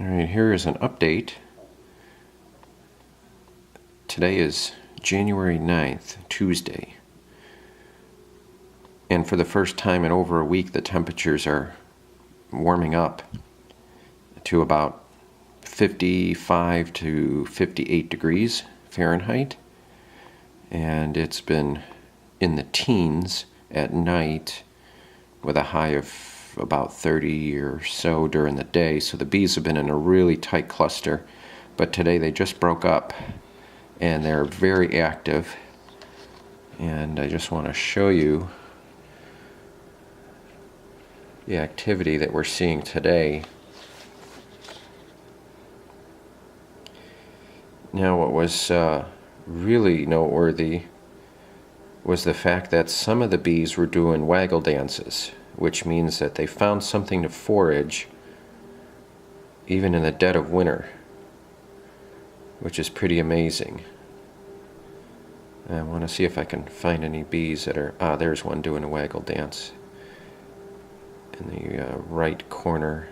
Alright, here is an update. Today is January 9th, Tuesday. And for the first time in over a week, the temperatures are warming up to about 55 to 58 degrees Fahrenheit. And it's been in the teens at night with a high of about 30 or so during the day. So the bees have been in a really tight cluster. But today they just broke up and they're very active. And I just want to show you the activity that we're seeing today. Now, what was really noteworthy was the fact that some of the bees were doing waggle dances, which means that they found something to forage even in the dead of winter, which is pretty amazing. I want to see if I can find any bees that are... there's one doing a waggle dance in the right corner.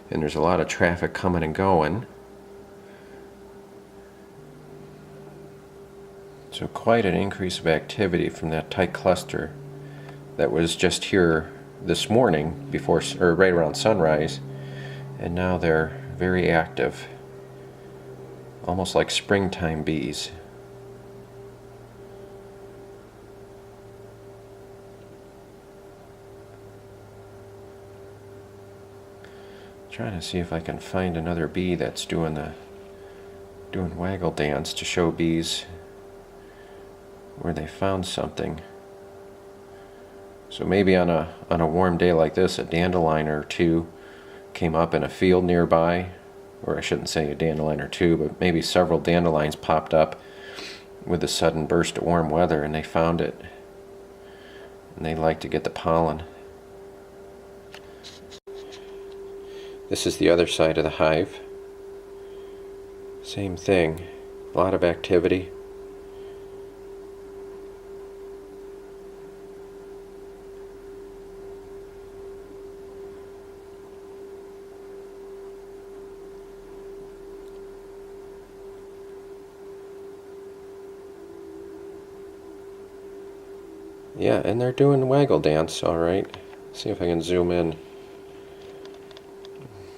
And there's a lot of traffic coming and going. So quite an increase of activity from that tight cluster that was just here this morning before, or right around sunrise, and now they're very active, almost like springtime bees. Trying to see if I can find another bee that's doing waggle dance to show bees where they found something. So maybe on a warm day like this, a dandelion or two came up in a field nearby, or I shouldn't say a dandelion or two, but maybe several dandelions popped up with a sudden burst of warm weather, and they found it, and they like to get the pollen. This is the other side of the hive. Same thing, a lot of activity. Yeah, and they're doing waggle dance, all right. See if I can zoom in.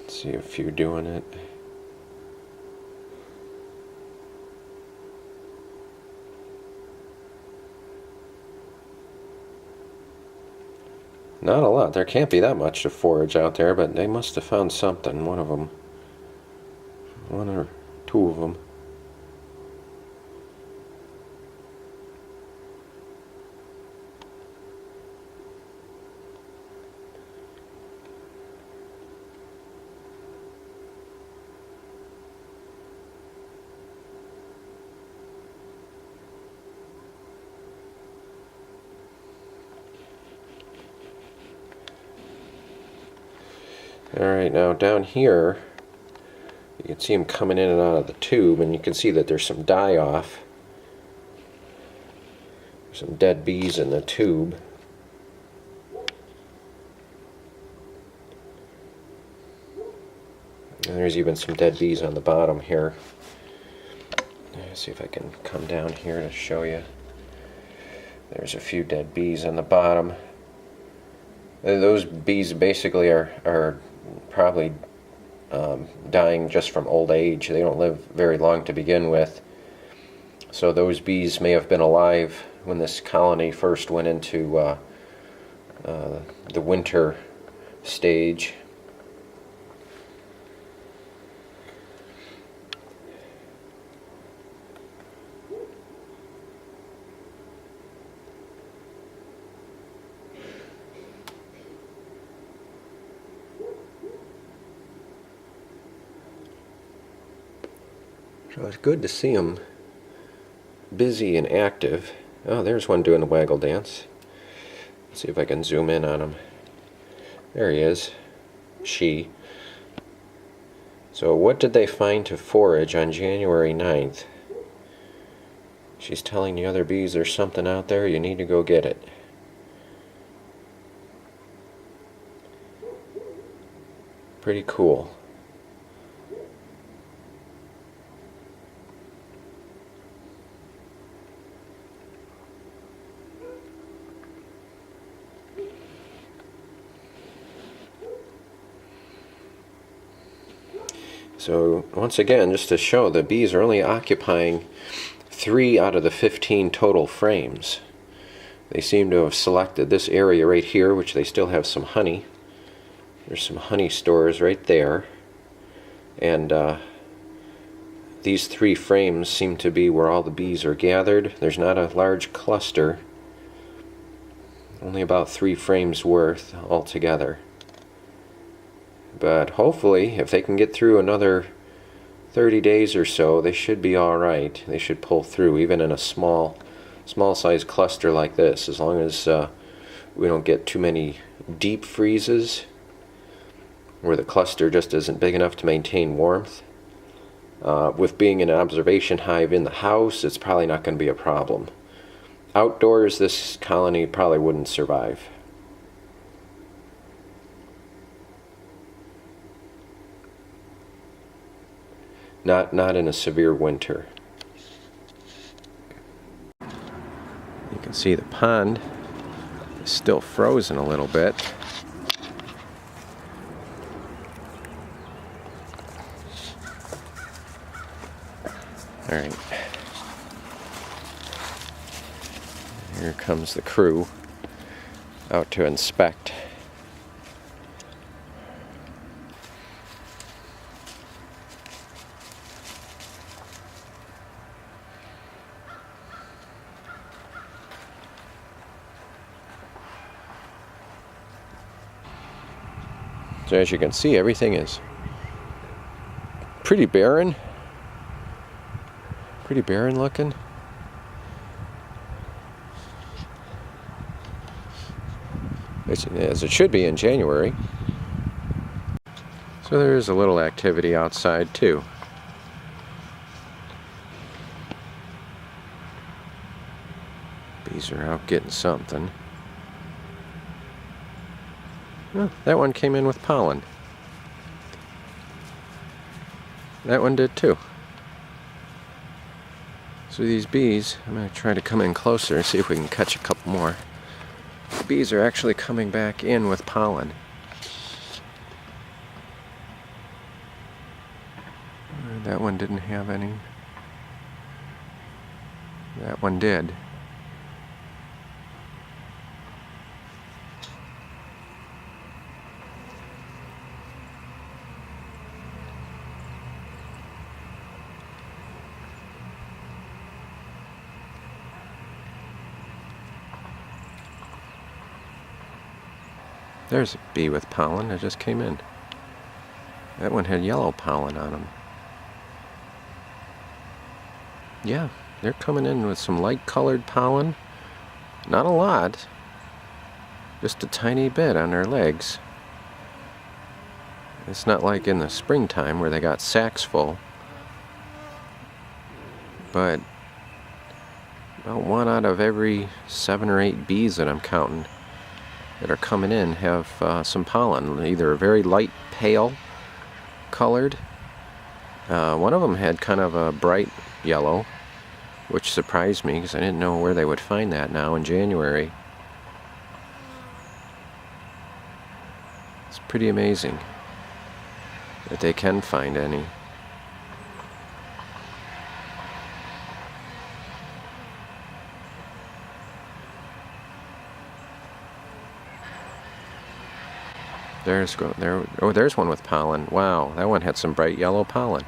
See a few doing it. Not a lot. There can't be that much to forage out there, but they must have found something. One of them. One or two of them. Alright, now down here, you can see them coming in and out of the tube, and you can see that there's some die-off. Some dead bees in the tube. And there's even some dead bees on the bottom here. Let's see if I can come down here to show you. There's a few dead bees on the bottom. Those bees basically are probably dying just from old age. They don't live very long to begin with. So those bees may have been alive when this colony first went into the winter stage. So it's good to see them busy and active. Oh, there's one doing the waggle dance. Let's see if I can zoom in on him. There he is. She. So what did they find to forage on January 9th? She's telling the other bees there's something out there, you need to go get it. Pretty cool. So once again, just to show, the bees are only occupying 3 out of the 15 total frames. They seem to have selected this area right here, which they still have some honey. There's some honey stores right there. And these 3 frames seem to be where all the bees are gathered. There's not a large cluster. Only about 3 frames worth altogether. But hopefully, if they can get through another 30 days or so, they should be alright. They should pull through, even in a small size cluster like this, as long as we don't get too many deep freezes where the cluster just isn't big enough to maintain warmth. With being an observation hive in the house, it's probably not going to be a problem. Outdoors, this colony probably wouldn't survive. Not in a severe winter. You can see the pond is still frozen a little bit. All right. Here comes the crew out to inspect. So as you can see, everything is pretty barren. Pretty barren looking. As it should be in January. So there is a little activity outside too. Bees are out getting something. Oh, that one came in with pollen. That one did too. So these bees, I'm going to try to come in closer and see if we can catch a couple more. The bees are actually coming back in with pollen. That one didn't have any. That one did. There's a bee with pollen that just came in. That one had yellow pollen on them. Yeah, they're coming in with some light colored pollen. Not a lot. Just a tiny bit on their legs. It's not like in the springtime where they got sacks full. But about 1 out of every 7 or 8 bees that I'm counting that are coming in have some pollen, either a very light pale colored. One of them had kind of a bright yellow, which surprised me because I didn't know where they would find that now in January. It's pretty amazing that they can find any. There's one with pollen. Wow, that one had some bright yellow pollen.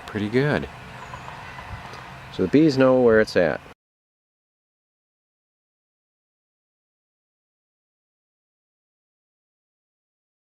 Pretty good. So the bees know where it's at.